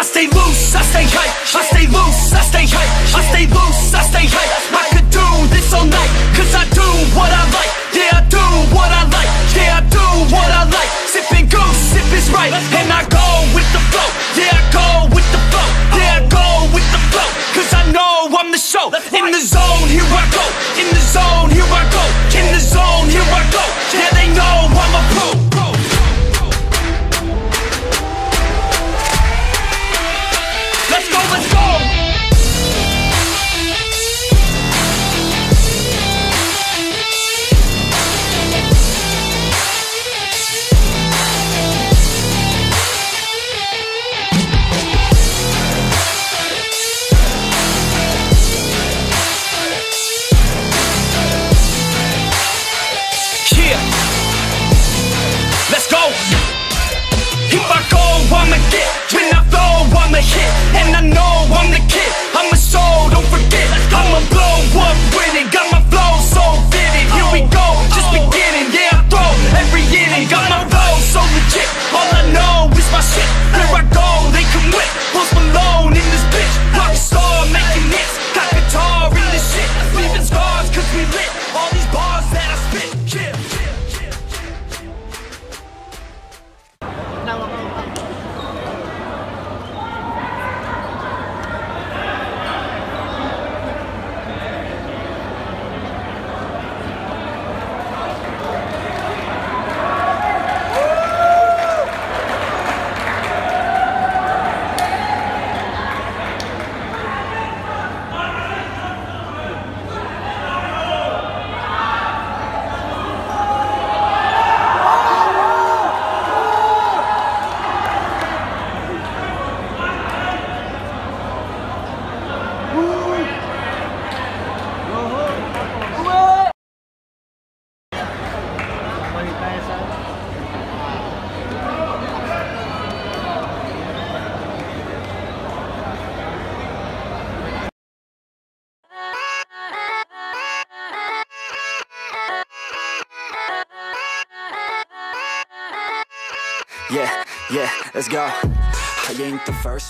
stay loose, I stay hype. I stay loose, I stay hype. I stay loose, I stay hype. I could do this all night, cause I do what I like. Yeah, I do what I like. Yeah, I do what I like. Sipping goose, sip is right. And I go with the flow. Yeah, I go with the flow. Yeah, I go with the flow. Cause I know I'm the show. In the zone, here I go. In the zone, here I go. In the zone, here I go. Yeah, they know I'm a pro. Let's go, let's go. I'ma get, when I flow, I'ma hit. And I know I'm the kid, I'm a soul, don't forget. I'ma blow up with it, got my flow so vivid. Here we go, just beginning, yeah, I throw every inning. Got my flow so legit, all I know is my shit. Here I go, they come with, Post Malone in this bitch. Rockstar making hits, got guitar in this shit. Leaving scars cause we lit, all these bars that I spit. Yeah. Yeah, let's go. I ain't the first.